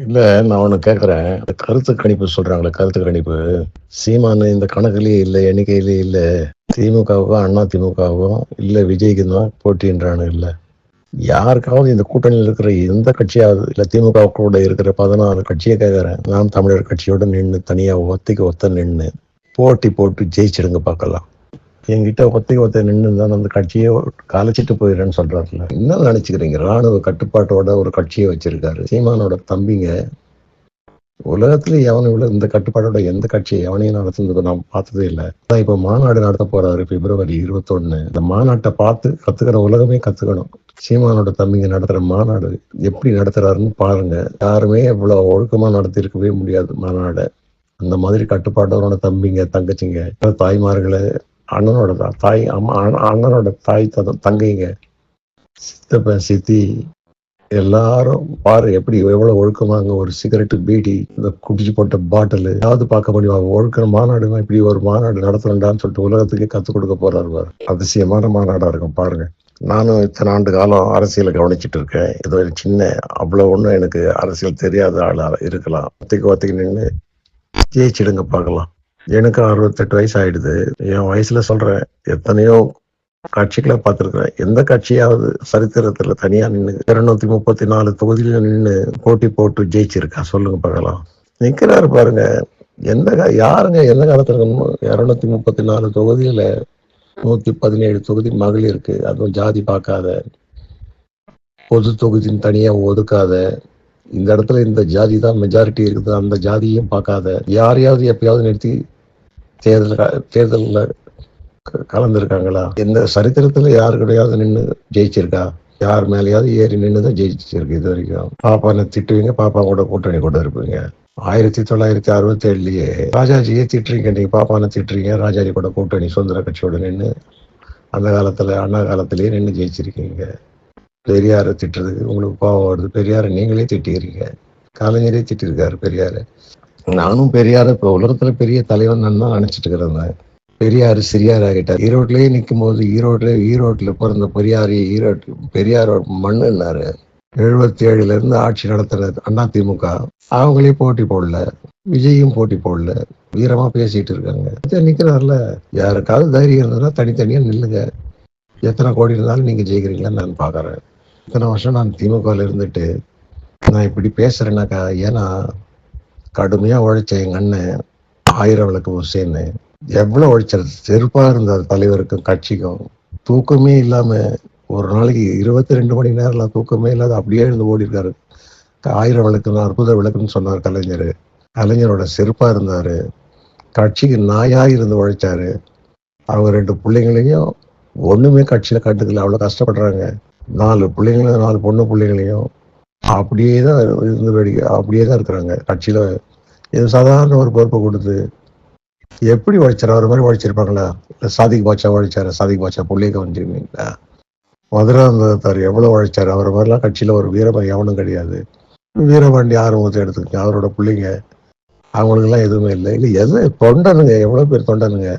இல்ல, நான் ஒண்ணு கேட்கிறேன். இந்த கருத்து கணிப்பு சொல்றாங்கல்ல, கருத்து கணிப்பு. சீமானு இந்த கணக்குலயே இல்ல, எண்ணிக்கையிலயே இல்ல. திமுகவுக்கும், அண்ணா திமுகவுக்கும், இல்ல விஜய்க்கும் தான் போட்டின்றானுங்கல்ல. யாருக்காவது இந்த கூட்டணியில இருக்கிற எந்த கட்சியாவது, இல்ல திமுக கூட இருக்கிற 16 கட்சிய கேட்கிறேன். நாம் தமிழர் கட்சியோட நின்னு, தனியா ஒத்தைக்கு ஒத்த நின்னு, போட்டி போட்டு ஜெயிச்சிடுங்க பார்க்கலாம். என்கிட்ட ஒத்தைக்கு ஒத்த நின்னுருந்தா அந்த கட்சியே கலைச்சிட்டு போயிடுறேன்னு சொல்றாருல்ல. என்ன நினைச்சுக்கிறீங்க? ராணுவ கட்டுப்பாட்டோட ஒரு கட்சியை வச்சிருக்காரு. சீமானோட தம்பிங்க உலகத்துல எவனும் இவ்வளவு இந்த கட்டுப்பாடோட எந்த கட்சியை எவனையும் நடத்துனது நான் பார்த்ததே இல்லை. இப்ப மாநாடு நடத்த போறாரு February 21. இந்த மாநாட்டை பார்த்து கத்துக்கிற உலகமே கத்துக்கணும். சீமானோட தம்பிங்க நடத்துற மாநாடு எப்படி நடத்துறாருன்னு பாருங்க. யாருமே இவ்வளவு ஒழுக்கமா நடத்தி இருக்கவே முடியாது மாநாட. அந்த மாதிரி கட்டுப்பாட்டோட தம்பிங்க, தங்கச்சிங்க, தாய்மார்களை, அண்ணனோட தாய் அம்மா, அண்ணனோட தாய் தங்கைங்க, சித்தப்பன், சித்தி, எல்லாரும் பாரு எப்படி எவ்வளவு ஒழுக்கமாங்க. ஒரு சிகரெட்டு, பீடி, இந்த குடிச்சு போட்ட பாட்டில் ஏதாவது பார்க்க முடியும். ஒழுக்கிற மாநாடுனா இப்படி ஒரு மாநாடு நடத்துறேன்டான்னு சொல்லிட்டு உலகத்துக்கே கத்துக் கொடுக்க போறாரு பாரு. அதிசயமான மாநாடா இருக்கும் பாருங்க. நானும் இத்தனை ஆண்டு காலம் அரசியலை கவனிச்சுட்டு இருக்கேன். இது ஒரு சின்ன அவ்வளவு ஒண்ணும் எனக்கு அரசியல் தெரியாத ஆளா இருக்கலாம். ஒத்தைக்கு நின்று ஜெயிச்சிடுங்க பார்க்கலாம். எனக்கு 68 வயசு ஆயிடுது. என் வயசுல சொல்றேன், எத்தனையோ கட்சிகளை பார்த்திருக்கிறேன். எந்த கட்சியாவது சரித்திரத்துல தனியா நின்று 234 தொகுதியில நின்று போட்டி போட்டு ஜெயிச்சிருக்கா? சொல்லுங்க பார்க்கலாம். நிக்கிறாரு பாருங்க. யாருங்க எந்த காலத்துல 234 தொகுதியில 117 தொகுதி மகளிருக்கு, அதுவும் ஜாதி பார்க்காத, பொது தொகுதின்னு தனியா ஒதுக்காத, இந்த இடத்துல இந்த ஜாதி தான் மெஜாரிட்டி இருக்குது, அந்த ஜாதியும் பார்க்காத, யாரையாவது எப்பயாவது நிறுத்தி தேர்தலில் கலந்துருக்காங்களா? எந்த சரித்திரத்துல யாரு கிடையாவது நின்று ஜெயிச்சிருக்கா? யார் மேலேயாவது ஏறி நின்றுதான் ஜெயிச்சிருக்கு இது வரைக்கும். பாப்பானை திட்டுவீங்க, பாப்பா கூட கூட்டணி கூட இருப்பீங்க. 1967லயே ராஜாஜியே திட்டுறீங்க, நீங்க பாப்பானை திட்டுறீங்க, ராஜாஜி கூட கூட்டணி சுதந்திர கட்சியோட நின்று அந்த காலத்துல அண்ணா காலத்திலேயே நின்று ஜெயிச்சிருக்கீங்க. பெரியாரை திட்டுறதுக்கு உங்களுக்கு கோபம் வருது. பெரியாரை நீங்களே திட்டிக்கிறீங்க. கலைஞரே திட்டிருக்காரு பெரியாரு. நானும் பெரியார இப்ப உலகத்துல பெரிய தலைவன் தான் நினைச்சிட்டு இருக்கிறேன். பெரியாரு சிறியார் ஆகிட்டார். ஈரோட்லயே நிற்கும் போது ஈரோட்டுல பிறந்த பெரியாரோட மண்ணுன்னாரு. 77ல இருந்து ஆட்சி நடத்துற அதிமுக அவங்களே போட்டி போடல, விஜயும் போட்டி போடல, வீரமா பேசிட்டு இருக்காங்க. நிக்கிறாருல, யாருக்காவது தைரியம் இருந்ததுன்னா தனித்தனியா நில்லுங்க. எத்தனை கோடி இருந்தாலும் நீங்க ஜெயிக்கிறீங்களான்னு நான் பாக்குறேன். இத்தனை வருஷம் நான் திமுகல இருந்துட்டு நான் இப்படி பேசுறேன்னாக்கா, ஏன்னா கடுமையா உழைச்ச எங்க அண்ணன் ஆயிரவிளக்கு ஹுசேன் எவ்வளவு உழைச்சாரு. செருப்பா இருந்தார் தலைவருக்கும் கட்சிக்கும். தூக்கமே இல்லாம ஒரு நாளைக்கு 22 மணி நேரம் தூக்கமே இல்லாத அப்படியே இருந்து ஓடி இருக்காரு. 1000 விளக்குன்னு, அற்புத விளக்குன்னு சொன்னார் கலைஞர். கலைஞரோட செருப்பா இருந்தாரு. கட்சிக்கு நாயா இருந்து உழைச்சாரு. அவங்க 2 பிள்ளைங்களையும் ஒண்ணுமே கட்சியில கட்டுக்கல, அவ்வளவு கஷ்டப்படுறாங்க. 4 பிள்ளைங்களையும் 4 பொண்ணு பிள்ளைங்களையும் அப்படியேதான் இருந்து அப்படியேதான் இருக்கிறாங்க. கட்சியில இது சாதாரண ஒரு பொறுப்பை கொடுத்து எப்படி உழைச்சாரு? அவர் மாதிரி உழைச்சிருப்பாங்களா? இல்ல சாதிக் பாட்சா உழைச்சாரு? சாதிக் பாட்சா பிள்ளைய கவனிச்சிருக்கீங்களா? மதுராந்தகத்தார் எவ்வளவு உழைச்சாரு? அவர் மாதிரிலாம் கட்சியில ஒரு வீரபாண்டி எவனும் கிடையாது. வீரபாண்டி ஆறுமுகத்தை எடுத்துக்கங்க, அவரோட பிள்ளைங்க, அவங்களுக்கு எல்லாம் எதுவுமே இல்லை. இல்ல எது தொண்டனுங்க, எவ்வளவு பேர் தொண்டனுங்க,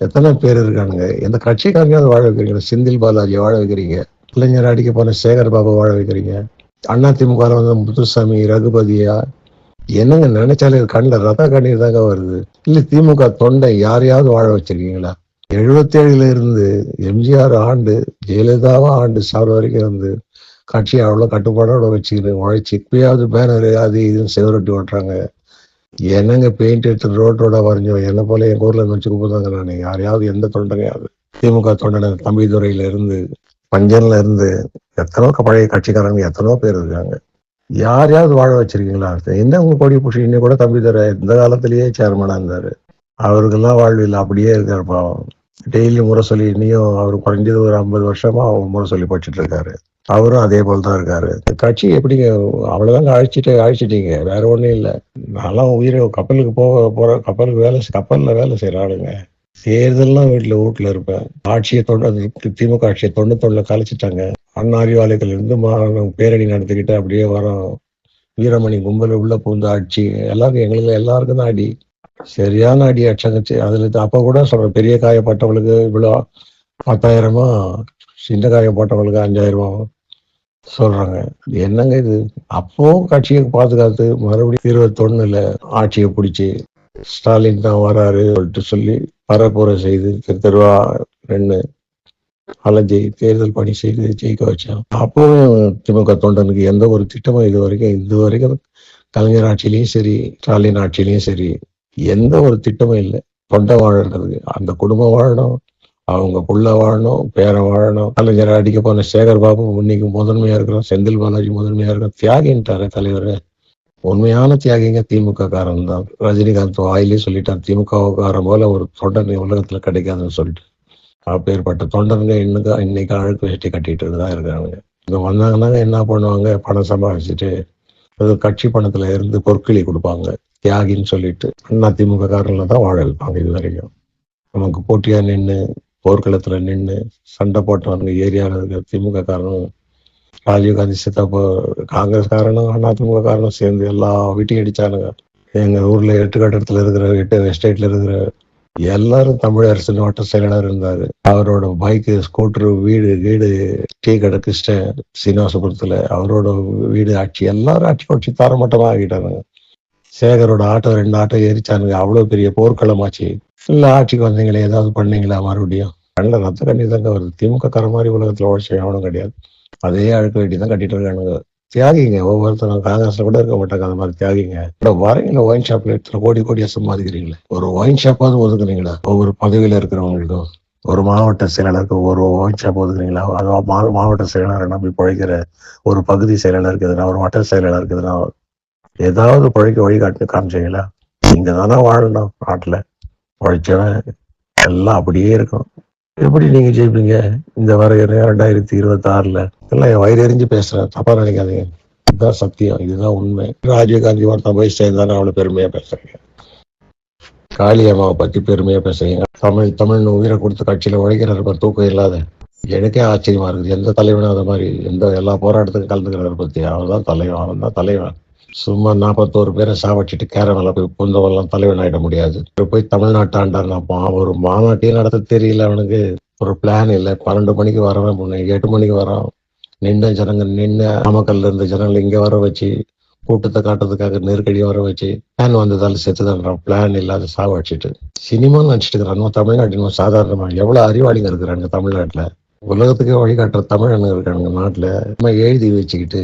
எத்தனை பேர் இருக்கானுங்க. எந்த கட்சிக்காரங்க வாழ வைக்கிறீங்க? செந்தில் பாலாஜியை வாழ வைக்கிறீங்க, இளைஞர் அடிக்க போன சேகர் பாபு வாழ வைக்கிறீங்க, அண்ணா திமுக வந்து முத்துசாமி, ரகுபதியா, என்னங்க நினைச்சாலே கண்ணில் ரத்த கண்ணீர் தாங்க வருது. இல்ல திமுக தொண்டை யாரையாவது வாழ வச்சிருக்கீங்களா? 77ல இருந்து எம்ஜிஆர் ஆண்டு, ஜெயலலிதாவா ஆண்டு சாவர வரைக்கும் வந்து கட்சி அவ்வளவு கட்டுப்பாடோட வச்சுக்கிட்டு உழைச்சி இப்பயாவது பேனர் அது இதுன்னு செவரொட்டி ஓட்டுறாங்க. என்னங்க பெயிண்ட் எடுத்து ரோட்டோட வரைஞ்சோம். என்ன போல எங்க ஊர்ல வச்சு கூப்பிடுதாங்க. நான் யாரையாவது எந்த தொண்டனையாவது, திமுக தொண்டனை தம்பிதுரையில இருந்து, பஞ்சன்ல இருந்து, எத்தனோ பழைய கட்சிக்காரங்க எத்தனோ பேர் இருக்காங்க. யாரையாவது வாழ வச்சிருக்கீங்களா? என்ன உங்க கொடி புஷி இன்னும் கூட தம்பிதுரை இந்த காலத்திலேயே சேர்மனா இருந்தாரு. அவருக்கெல்லாம் வாழ்வு இல்லை, அப்படியே இருக்காரு பாவம். டெய்லி முரசொலி, இன்னையும் அவர் குறைஞ்சது ஒரு 50 வருஷமா முரசொலி படிச்சுட்டு இருக்காரு. அவரும் அதே போல்தான் இருக்காரு. கட்சி எப்படிங்க அவ்வளவுதாங்க அழிச்சிட்டீங்க, வேற ஒண்ணும் இல்லை. நான்லாம் உயிரை கப்பலுக்கு போற கப்பல்ல வேலை செய்யற ஆளுங்க. தேர்தல்லாம் வீட்டுல இருப்பேன். ஆட்சியை திமுக ஆட்சியை 91ல கலைச்சிட்டாங்க. அண்ணா அறிவாலயத்துல இருந்து பேரணி நடத்திக்கிட்டு அப்படியே வரோம். வீரமணி கும்பல் உள்ள பூந்து ஆட்சி எல்லாருக்கும் தான் அடி, சரியான அடி அடிச்சாங்க. அதுல அப்ப கூட சொல்றேன், பெரிய காயப்பட்டவளுக்கு இவ்வளோ 10,000, சின்ன காயப்பட்டவளுக்கு 5,000 சொல்றாங்க. என்னங்க இது? அப்பவும் கட்சியை பாதுகாத்து மறுபடியும் 21ல ஆட்சியை பிடிச்சி ஸ்டாலின் தான் வராரு சொல்லிட்டு சொல்லி பரப்புரை செய்து தெருவா நின்று அலைஞ்சி தேர்தல் பணி செய்து ஜெயிக்க வச்சான். அப்பவும் திமுக தொண்டனுக்கு எந்த ஒரு திட்டமும் இது வரைக்கும் கலைஞர் ஆட்சியிலையும் சரி, ஸ்டாலின் ஆட்சியிலையும் சரி, எந்த ஒரு திட்டமும் இல்லை. தொண்டை வாழறதுக்கு அந்த குடும்பம் வாழணும், அவங்க புள்ள வாழணும், பேரன் வாழணும். கலைஞர் அடிக்க போன சேகர் பாபு இன்னைக்கு முதன்மையா இருக்கிறோம், செந்தில் பாலாஜி முதன்மையா இருக்கிறோம். தியாகின்ட்டாரு தலைவர். உண்மையான தியாகிங்க திமுக காரன் தான். ரஜினிகாந்த் வாயிலே சொல்லிட்டார், திமுக காரன் போல ஒரு தொண்டன் உலகத்துல கிடைக்காதுன்னு சொல்லிட்டு. அப்பேற்பட்ட தொண்டனுங்க இன்னைக்கு அழுக்கு வேஷ்டி கட்டிட்டு தான் இருக்காங்க. இங்க வந்தாங்கன்னா என்ன பண்ணுவாங்க? பணம் சம்பாதிச்சுட்டு அது கட்சி பணத்துல இருந்து பொற்களி கொடுப்பாங்க, தியாகின்னு சொல்லிட்டு. அண்ணா திமுக காரங்கள தான் வாழ வைப்பாங்க இது வரைக்கும். நமக்கு போட்டியா நின்று போர்க்களத்துல நின்று சண்டை போட்டவங்க ஏரியாவில் இருக்கிற திமுக காரனும், ராஜீவ்காந்தி சித்தப்போ காங்கிரஸ்காரனும் அண்ணா திமுக காரனும் சேர்ந்து எல்லா வீட்டையும் அடிச்சானுங்க. எங்க ஊர்ல 8 கட்டடத்துல இருக்கிற 8 எஸ்டேட்ல இருக்கிற எல்லாரும் தமிழரசன் வட்ட செயலாளர் இருந்தாரு. அவரோட பைக்கு, ஸ்கூட்டரு, வீடு டீ கடை கிருஷ்ணன் சீனிவாசபுரத்துல அவரோட வீடு ஆட்சி, எல்லாரும் ஆட்சி தரமட்டமா ஆகிட்டாங்க. சேகரோட ஆட்டோ 2 ஆட்டோ எரிச்சானுங்க. அவ்வளவு பெரிய போர்க்களமாச்சு. இல்ல ஆட்சிக்கு வந்தீங்களே ஏதாவது பண்ணீங்களா? மறுபடியும் கண்ணில் ரத்த கண்ணி தாங்க வருது. திமுக கார மாதிரி உலகத்துல உழைச்ச எவனும் கிடையாது. அதே அழுக்க வேண்டி தான் கட்டிட்டு இருக்கானுங்க. தியாகிங்க ஒவ்வொருத்தரும். காங்கிரஸ்ல கூட இருக்க மாட்டாங்க அந்த மாதிரி தியாகிங்க. வரீங்களா ஒயின் ஷாப்ல எடுத்து கோடியா சம்பாதிக்கிறீங்களே, ஒரு ஒயின் ஷாப்பாவது ஒதுக்குறீங்களா? ஒவ்வொரு பதவியில இருக்கிறவங்களுக்கும் ஒரு மாவட்ட செயலாளருக்கு ஒரு ஒயின் ஷாப் ஒதுக்குறீங்களா? அது மாவட்ட செயலாளர் நம்பி பிழைக்கிற ஒரு பகுதி செயலாளருக்கு எதுனா, ஒரு வட்ட செயலாளருக்கு எதுனா ஏதாவது பிழைக்க வழிகாட்டு காமிச்சீங்களா? இங்க தானே வாழணும் நாட்டுல. உழைச்சவன் எல்லாம் அப்படியே இருக்கும். எப்படி நீங்க ஜெயிப்பீங்க இந்த வர 2026ல? எல்லாம் வயிறு எறிஞ்சு பேசுறேன், தப்பா நினைக்காதீங்க. இதுதான் சத்தியம், இதுதான் உண்மை. ராஜீவ்காந்தி ஒருத்தன் போய் சேர்ந்தானே அவ்வளவு பெருமையா பேசுறீங்க. காளியம்மாவை பத்தி பெருமையா பேசுறீங்க. தமிழ்னு உயிரை கொடுத்து கட்சியில உழைக்கிறாரு தூக்கம் இல்லாத. எனக்கே ஆச்சரியமா இருக்குது. எந்த தலைவனும் அதை மாதிரி எல்லா போராட்டத்துக்கும் கலந்துக்கிறாரு பத்தி. அவன் தான் தலைவன், அவன் தான் தலைவன். சும்மா 41 பேரை சாவடிச்சிட்டு கேரளால போய் புந்தவெல்லாம் தலைவன் ஆயிட முடியாது. போய் தமிழ்நாட்டு ஆண்டார் ஒரு மாநாட்டையும் நடத்த தெரியல அவனுக்கு. ஒரு பிளான் இல்லை. 12 மணிக்கு வரவன் 8 மணிக்கு வரான். நாமக்கல்ல இருந்த ஜனங்கள் இங்க வர வச்சு கூட்டத்தை காட்டுறதுக்காக நெருக்கடியா வர வச்சு பிளான் வந்ததால செத்துதான். பிளான் இல்லாத சாவடிச்சிட்டு சினிமான்னு நினைச்சிட்டு இருக்கிறான். தமிழ்நாட்டின் சாதாரணமா எவ்வளவு அறிவாளிங்க இருக்கிறாங்க தமிழ்நாட்டுல. உலகத்துக்கே வழிகாட்டுற தமிழனுங்க இருக்கானுங்க நாட்டுல. எழுதி வச்சுக்கிட்டு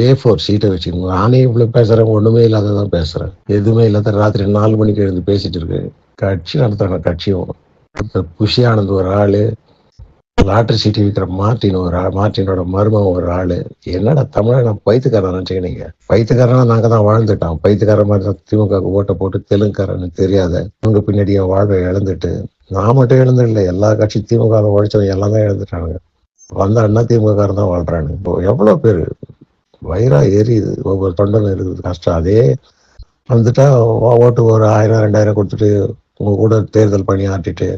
A4 சீட்டை வச்சுக்கணும். நானே இவ்வளவு பேசுறேன், ஒண்ணுமே இல்லாததான் பேசுறேன். எதுவுமே இல்லாத ராத்திரி 4 மணிக்கு எழுந்து பேசிட்டு இருக்கு. கட்சி நடத்துறாங்க. கட்சியும் புஷி ஆனந்த் ஒரு ஆளு, லாட்டரி சீட்டு விற்கிற மார்டினோட மருமன் ஒரு ஆளு. என்னடா தமிழ் பைத்துக்காரன் நினைச்சுக்கினீங்க? பைத்துக்காரனா நாங்க தான் வாழ்ந்துட்டோம். பைத்துக்கார மாதிரி தான் திமுக ஓட்டை போட்டு தெலுங்குக்காரன்னு தெரியாத உங்க பின்னாடி என் வாழ்வை இழந்துட்டு, நான் மட்டும் இழந்து இல்லை, எல்லா கட்சி திமுக உழைச்சவங்க எல்லாம் தான் இழந்துட்டாங்க. வந்த அண்ணா திமுக காரன் தான் வாழ்றாங்க. இப்போ எவ்வளவு பேரு வயிறா எரியுது. ஒவ்வொரு தொண்டனும் இருக்குது கஷ்டம். அதே வந்துட்டா ஓட்டு ஒரு 1000 2000 கொடுத்துட்டு உங்க கூட தேர்தல் பணி ஆட்டிட்டு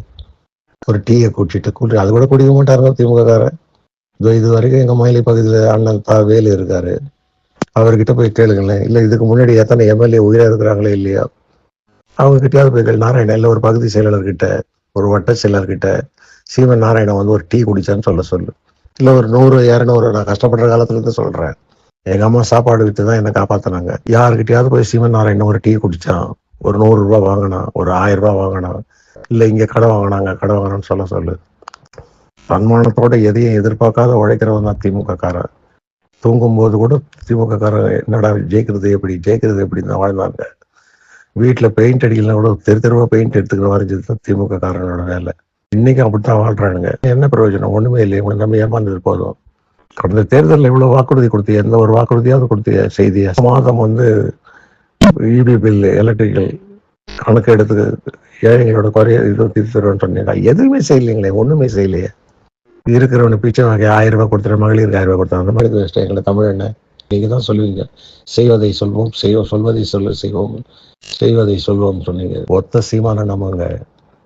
ஒரு டீயை குடிச்சிட்டு அது கூட குடிக்க மாட்டாரு திமுக காரன். இது வரைக்கும் எங்க மயிலை பகுதியில அண்ணன் வேலு இருக்காரு, அவர்கிட்ட போய் கேளுங்களேன். இல்ல இதுக்கு முன்னாடி எத்தனை எம்எல்ஏ உயிரா இருக்கிறாங்களே இல்லையா, அவங்க கிட்டயாவது போய் கேளு. நாராயணன் இல்ல ஒரு பகுதி செயலாளர்கிட்ட, ஒரு வட்ட செயலாளர்கிட்ட சீமன் நாராயணன் வந்து ஒரு டீ குடிச்சான்னு சொல்லு. இல்ல ஒரு 100 200 நான் கஷ்டப்படுற காலத்துல இருந்து சொல்றேன். எங்க அம்மா சாப்பாடு வித்துதான் என்ன காப்பாத்தினாங்க. யாருக்கிட்டயாவது போய் சீமன் நாராயணன் ஒரு டீ குடிச்சான், ஒரு 100 ரூபாய் வாங்கினா, ஒரு 1000 ரூபாய் வாங்கினா, இல்ல இங்க கடை வாங்கினான்னு சொல்லு. தன்மானத்தோட எதையும் எதிர்பார்க்காத உழைக்கிறவன் தான் திமுக காரன். தூங்கும் போது கூட திமுக காரன் என்னடா ஜெயிக்கிறது எப்படின்னு தான் வாழ்ந்தாங்க. வீட்டுல பெயிண்ட் அடிக்கலாம் கூட தெருவா பெயிண்ட் எடுத்துக்கிற வரைஞ்சது தான் திமுக காரனோட வேலை. இன்னைக்கு அப்படித்தான் வாழ்றானுங்க. என்ன பிரயோஜனம்? ஒண்ணுமே இல்லை. இவங்க நம்ம ஏமாந்தது போதும். கடந்த தேர்தலில் இவ்வளவு வாக்குறுதி கொடுத்தீங்க, எந்த ஒரு வாக்குறுதியாவது கொடுத்தீங்க? செய்தியா மாதம் இபி பில், எலக்ட்ரிக்கல் கணக்கு எடுத்து ஏழைகளோட குறைய தீர்த்துறோம்னு சொன்னீங்க. எதுவுமே செய்யலைங்களே, ஒண்ணுமே செய்யலையே. இருக்கிறவனு பிச்சை வாங்க 1000 ரூபாய் கொடுத்துற, மகளிருக்கு 1000 ரூபாய் கொடுத்தாங்க. அந்த மாதிரி எங்களை தமிழ் என்ன நீங்க தான் சொல்லுவீங்க, செய்வதை சொல்வோம், சொல்வதை செய்வோம், செய்வதை சொல்வோம் சொன்னீங்க. ஒத்த சீமான நம்புங்க.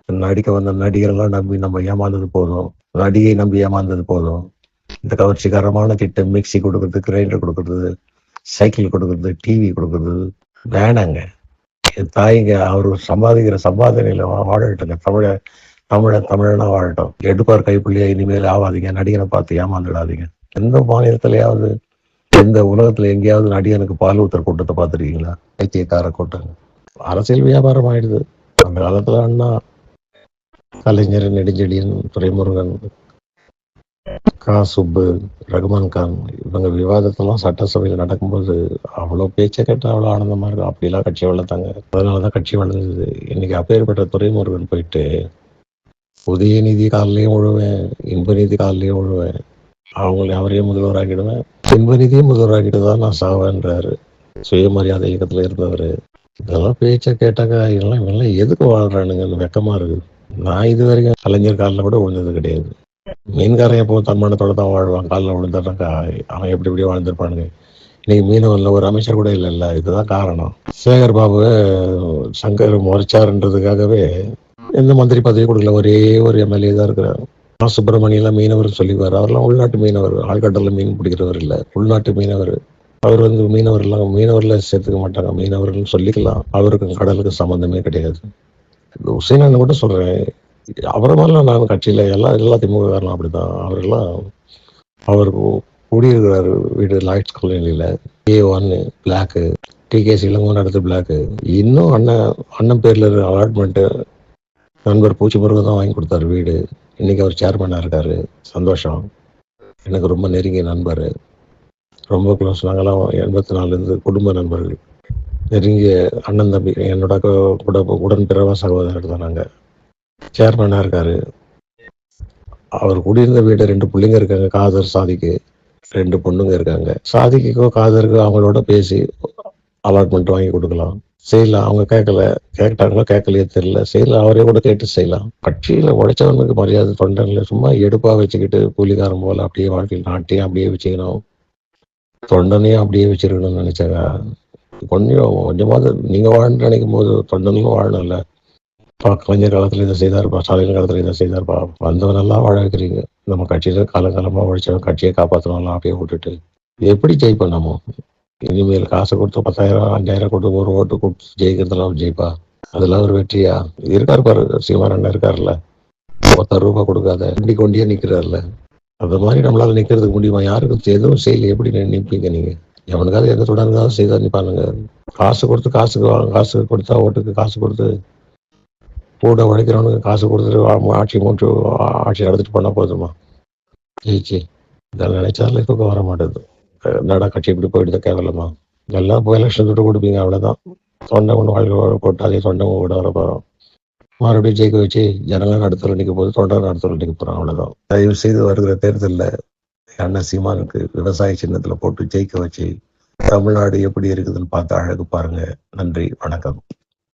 நடிக்க வந்த நடிகரெல்லாம் நம்பி நம்ம ஏமாந்தது போதும். நடிகை நம்பி ஏமாந்தது போதும். இந்த கவர்ச்சிகரமான திட்டம், மிக்சி கொடுக்கறது, கிரைண்டர் கொடுக்கறது, சைக்கிள் கொடுக்கறது, டிவி கொடுக்கறது வேணாங்க. என் தாய்ங்க அவரு சம்பாதிக்கிற சம்பாதனையில வாழட்டுங்க. தமிழனா வாழட்டும். எடுப்பார் கைப்புள்ளியா இனிமேல் ஆவாதீங்க. நடிகனை பார்த்து ஏமாந்துடாதீங்க. எந்த மாநிலத்திலேயாவது எந்த உலகத்துல எங்கேயாவது நடிகனுக்கு பால் ஊத்துற கூட்டத்தை பார்த்துருக்கீங்களா? பைத்தியக்கார கூட்டம். அரசியல் வியாபாரம் ஆயிடுது. அந்த காலத்துல அண்ணா, கலைஞர், நெடுஞ்செழியன், துரைமுருகன், சுப்பு, ரகுமான் கான் இவங்க விவாதத்தெல்லாம் சட்டசபையில் நடக்கும்போது அவ்வளோ பேச்சை கேட்டு அவ்வளோ ஆனந்தமா இருக்கும். அப்படிலாம் கட்சி வளர்த்தாங்க. அதனாலதான் கட்சி வளர்ந்தது. இன்னைக்கு அப்பேற்பட்ட துரைமுருகன் போயிட்டு உதயநிதி காலிலையும் விழுவேன், இன்பநிதி காலிலையும் விழுவேன், அவரையும் முதல்வராக்கிடுவேன், இன்பநிதியும் முதல்வராக்கிட்டு தான் நான் சாவேன்றாரு. சுயமரியாதை இயக்கத்துல இருந்தவர். இதெல்லாம் பேச்சை கேட்டாங்க. இவெல்லாம் எதுக்கு வாழ்றானுங்கன்னு வெக்கமா இருக்கு. நான் இது வரைக்கும் கலைஞர் காலில் கூட விழுந்தது கிடையாது. மீன்காரன் எப்போ தன்மானத்தோட தான் வாழ்வான். காலில் விழுந்தாட்டாக்கா அவன் எப்படி எப்படியோ வாழ்ந்துருப்பானுங்க. இன்னைக்கு மீனவன்ல ஒரு அமைச்சர் கூட இல்லைல்ல. இதுதான் காரணம். சேகர் பாபுவை சங்கர் முறைச்சாருன்றதுக்காகவே எந்த மந்திரி பதவி கொடுக்கல. ஒரே ஒரு எம்எல்ஏ தான் இருக்கிறார். சுப்பிரமணியெல்லாம் மீனவர் சொல்லிவார். அவரெல்லாம் உள்நாட்டு மீனவர், ஆழ்கடல்ல மீன் பிடிக்கிறவர் இல்லை, உள்நாட்டு மீனவர். அவர் மீனவர்ல சேர்த்துக்க மாட்டாங்க. மீனவர்கள் சொல்லிக்கலாம். அவருக்கு கடலுக்கு சம்பந்தமே கிடையாது. உசேன் அண்ணன் கூட சொல்றேன், அவரை மாதிரிலாம் நான் கட்சியில எல்லா திமுக காரணம் அப்படிதான். அவர் குடியிருக்கிறாரு வீடு லாய்ட்ஸ் காலனியில, A1 பிளாக்கு, டிகேசி இளங்கோன்னு அடுத்து பிளாக்கு. இன்னும் அண்ணன் பேர்ல அலாட்மெண்ட் நண்பர் பூச்சி முருகன் தான் வாங்கி கொடுத்தாரு வீடு. இன்னைக்கு அவர் சேர்மனா இருக்காரு. சந்தோஷம். எனக்கு ரொம்ப நெருங்கிய நண்பர், ரொம்ப க்ளோஸ். நாங்கெல்லாம் 84 குடும்ப நண்பர்கள், நெருங்கிய அண்ணன் தம்பி. என்னோட கூட உடன்பிறவா சகோதரர் தான். நாங்க சேர்மனா இருக்காரு. அவர் குடியிருந்த வீடு 2 பிள்ளைங்க இருக்காங்க. காதர், சாதிக்கு 2 பொண்ணுங்க இருக்காங்க. சாதிக்கோ காதருக்கு அவங்களோட பேசி அலாட்மெண்ட் வாங்கி கொடுக்கலாம், செய்யலாம். அவங்க கேட்டாங்களோ கேட்கலையே தெரியல, செய்யலாம். அவரே கூட கேட்டு செய்யலாம். கட்சியில உழைச்சவனுக்கு மரியாதை, தொண்டன்ல சும்மா எடுப்பா வச்சுக்கிட்டு கூலிக்காரன் போல அப்படியே வாழ்க்கையில் நாட்டையும் அப்படியே வச்சுக்கணும், தொண்டனையும் அப்படியே வச்சிருக்கணும்னு நினைச்சாங்க. கொஞ்சமாவது நீங்க வாழ்ந்து நினைக்கும் போது தொண்டனும் வாழணும்ல. கலைஞர் காலத்துல இதை செய்தாருப்பா, ஸ்டாலின் காலத்துல இதை செய்தாருப்பா, வந்தவனெல்லாம் வாழ வைக்கிறீங்க. நம்ம கட்சியில காலகாலமா உழைச்சவன் கட்சியை காப்பாற்றணும் அப்படியே விட்டுட்டு எப்படி ஜெயிப்போம் நம்ம? இனிமேல் காசு கொடுத்து 10,000 5,000 கொடுத்து ஒரு ஓட்டு கொடுத்து ஜெயிக்கிறதுலாம் ஜெயிப்பா? அதெல்லாம் ஒரு வெற்றியா? இருக்காரு பாரு சீமானண்ணா இருக்காருல்ல, 10 ரூபாய் கொடுக்காத வண்டி கொண்டியே நிக்கிறாருல. அந்த மாதிரி நம்மளால நிக்கிறதுக்கு முடியுமா? யாருக்கு எதுவும் செய்யல, எப்படி நிற்பீங்க நீங்க? எவனுக்காவது எந்த தொடர்ந்தாலும் செய்தா நிப்பானுங்க. காசு கொடுத்தா ஓட்டுக்கு காசு கொடுத்து கூட உழைக்கிறவனுக்கு காசு கொடுத்துட்டு ஆட்சி நடத்திட்டு பண்ணா போதுமா? ஜெயிச்சு இதெல்லாம் நினைச்சாலும் தூக்கம் வர மாட்டேது. நடா கட்சி இப்படி போயிட்டு கேவலமா? எல்லாம் போய் எலெக்ஷன் தொட்டு கொடுப்பீங்க, அவ்வளவுதான். தொண்டை ஒன்று வாழ்க்கை போட்டு அதே தொண்டை விட வர போறோம். மறுபடியும் ஜெயிக்க வச்சு ஜனங்கள் நடத்தல நிற்க போது, தொண்டர் நடத்தல நிற்க போறோம், அவ்வளவுதான். தயவு செய்து வருகிற தேர்தலில் அண்ணன் சீமானுக்கு விவசாய சின்னத்துல போட்டு ஜெயிக்க வச்சு தமிழ்நாடு எப்படி இருக்குதுன்னு பார்த்து அழகு பாருங்க. நன்றி, வணக்கம்.